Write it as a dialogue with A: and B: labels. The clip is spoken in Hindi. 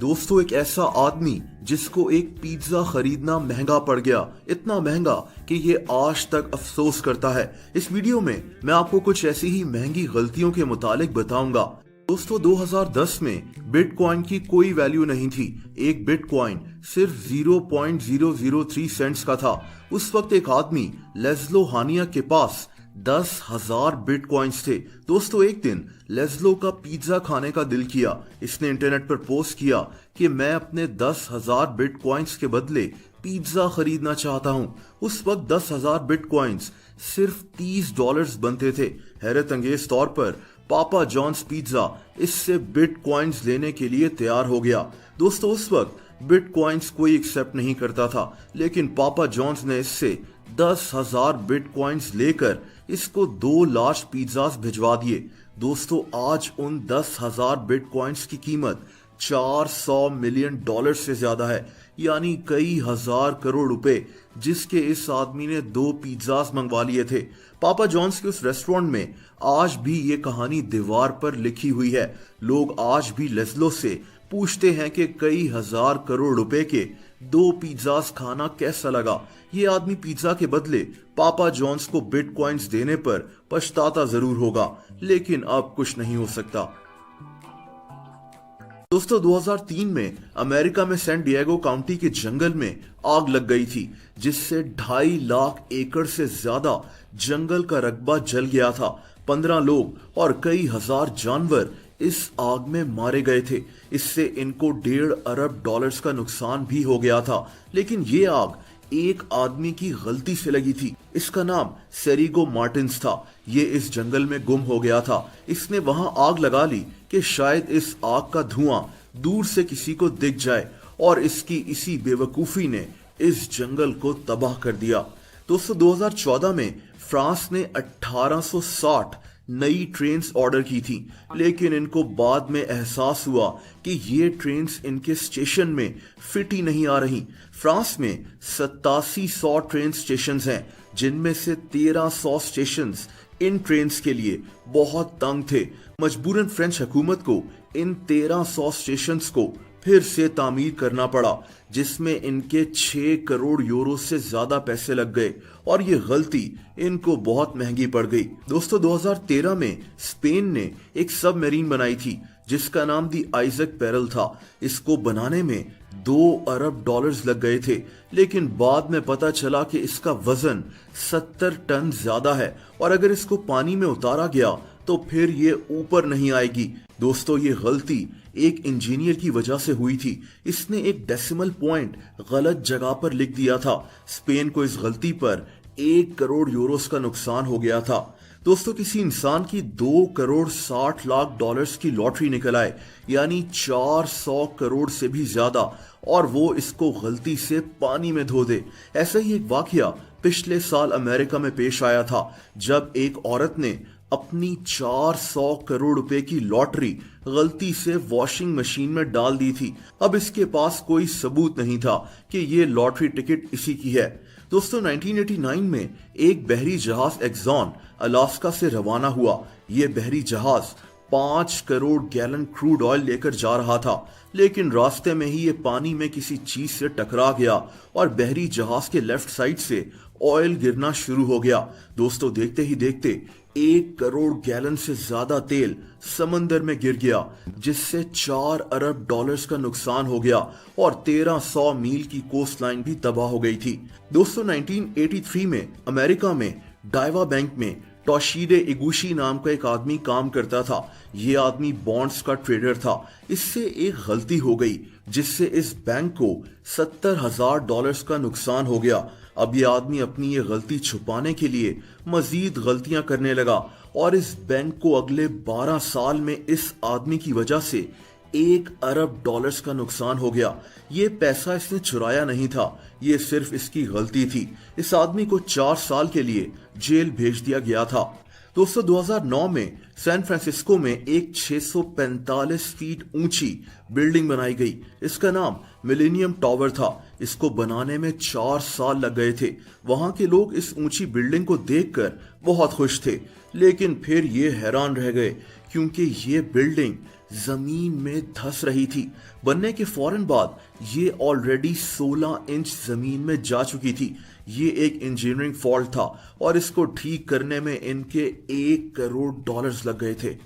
A: दोस्तों, एक ऐसा आदमी जिसको एक पिज्जा खरीदना महंगा पड़ गया, इतना महंगा कि ये आज तक अफसोस करता है। इस वीडियो में मैं आपको कुछ ऐसी ही महंगी गलतियों के मुतालिक बताऊंगा। दोस्तों, 2010 में बिटकॉइन की कोई वैल्यू नहीं थी। एक बिटकॉइन सिर्फ 0.003 सेंट्स का था। उस वक्त एक आदमी लेस्लो हानिया के पास 10,000 बिटकॉइंस थे। दोस्तों, एक दिन लेस्लो का पिज्जा खाने का दिल किया। इसने इंटरनेट पर पोस्ट किया कि मैं अपने 10,000 बिटकॉइंस के बदले पिज्जा खरीदना चाहता हूं। उस वक्त 10,000 बिटकॉइंस सिर्फ $30 बनते थे। हैरत अंगेज तौर पर पापा जॉन्स पिज्जा इससे बिटकॉइंस लेने के लिए तैयार हो गया। दोस्तों, उस वक्त बिटकॉइंस कोई एक्सेप्ट नहीं करता था, लेकिन पापा जॉन्स ने इससे 10,000 बिटकॉइंस लेकर इसको 2 लार्ज पिज्जास भिजवा दिए। दोस्तों, आज उन 10,000 बिटकॉइंस की कीमत $400 मिलियन से ज्यादा है, यानी कई हजार करोड़ रुपए, जिसके इस आदमी ने 2 पिज्जास मंगवा लिए थे। पापा जॉन्स के उस रेस्टोरेंट में आज भी ये कहानी दीवार पर लिखी हुई है। लोग आज भी लेस्लो से पूछते हैं कि कई हजार करोड़ रुपए के 2 पिज्जास खाना कैसा लगा। ये आदमी पिज्जा के बदले पापा जॉन्स को बिटकॉइंस देने पर पछताता जरूर होगा, लेकिन अब कुछ नहीं हो सकता। दोस्तों, 2003 में अमेरिका में सैन डिएगो काउंटी के जंगल में आग लग गई थी, जिससे 2.5 लाख एकड़ से ज्यादा जंगल का रकबा जल गया था। 15 लोग और कई हजार जानवर इस आग में मारे गए थे। इससे इनको $1.5 अरब का नुकसान भी हो गया था। लेकिन ये आग एक आदमी की गलती से लगी थी। इसका नाम सेरिगो मार्टिन्स था। ये इस जंगल में गुम हो गया था। इसने वहां आग लगा ली कि शायद इस आग का धुआं दूर से किसी को दिख जाए, और इसकी इसी बेवकूफी ने इस जंगल को तबाह कर दिया। दोस्तों, 2014 में फ्रांस ने 1860 नई ट्रेन्स ऑर्डर की थी, लेकिन इनको बाद में एहसास हुआ कि ये ट्रेन्स इनके स्टेशन में फिट ही नहीं आ रही। फ्रांस में 8700 ट्रेन स्टेशन हैं, जिनमें से 1300 स्टेशन इन ट्रेन्स के लिए बहुत तंग थे। मजबूरन फ्रेंच हुकूमत को इन 1300 स्टेशंस को फिर से तामीर करना पड़ा, जिसमें इनके 6 करोड़ यूरो से ज्यादा पैसे लग गए, और ये गलती इनको बहुत महंगी पड़ गई। दोस्तों, 2013 में स्पेन ने एक सबमरीन बनाई थी जिसका नाम दी आइजक पेरल था। इसको बनाने में $2 अरब लग गए थे, लेकिन बाद में पता चला कि इसका वजन 70 टन ज्यादा है, और अगर इसको पानी में उतारा गया तो फिर ये ऊपर नहीं आएगी। दोस्तों, ये गलती एक इंजीनियर की वजह से हुई थी। इसने एक डेसिमल पॉइंट गलत जगह पर लिख दिया था। स्पेन को इस गलती पर 1 करोड़ यूरोस का नुकसान हो गया था। दोस्तों, किसी इंसान की $2 करोड़ 60 लाख की लॉटरी निकल आए, यानी 400 करोड़ से भी ज्यादा, और वो इसको गलती से पानी में धो दे। ऐसा ही एक वाकया पिछले साल अमेरिका में पेश आया था, जब एक औरत ने अपनी 400 करोड़ रुपए की लॉटरी गलती से वॉशिंग मशीन में डाल दी थी। अब इसके पास कोई सबूत नहीं था कि ये लॉटरी टिकट इसी की है। दोस्तों, 1989 में एक बहरी जहाज एक्सॉन अलास्का से रवाना हुआ। ये बहरी जहाज 5 करोड़ गैलन क्रूड ऑयल लेकर जा रहा था, लेकिन रास्ते में ही ये पानी में किसी चीज से टकरा गया और बहरी जहाज के लेफ्ट साइड से ऑयल गिरना शुरू हो गया। दोस्तों, देखते ही देखते 1 करोड़ गैलन से ज्यादा तेल समंदर में गिर गया, जिससे $4 अरब का नुकसान हो गया, और 1300 मील की कोस्ट लाइन भी तबाह हो गई थी। दोस्तों, 1983 में अमेरिका में डाइवा बैंक में टोशिडे इगुशी नाम का एक आदमी काम करता था। ये आदमी बॉन्ड्स का ट्रेडर था। इससे एक गलती हो गई, जिससे इस बैंक को $70,000 का नुकसान हो गया। अब ये आदमी अपनी ये गलती छुपाने के लिए मजीद गलतियां करने लगा, और इस बैंक को अगले 12 साल में इस आदमी की वजह से $1 अरब का नुकसान हो गया। ये पैसा इसने चुराया नहीं था, ये सिर्फ इसकी गलती थी। इस आदमी को 4 साल के लिए जेल भेज दिया गया था। दोस्तों, 2009 में सैन फ्रांसिस्को में एक 645 फीट ऊंची बिल्डिंग बनाई गई। इसका नाम मिलेनियम टावर था। इसको बनाने में 4 साल लग गए थे। वहां के लोग इस ऊंची बिल्डिंग को देखकर बहुत खुश थे, लेकिन फिर ये हैरान रह गए क्योंकि ये बिल्डिंग जमीन में धंस रही थी। बनने के फौरन बाद ये ऑलरेडी 16 इंच जमीन में जा चुकी थी। ये एक इंजीनियरिंग फॉल्ट था और इसको ठीक करने में इनके $1 करोड़ लग गए थे।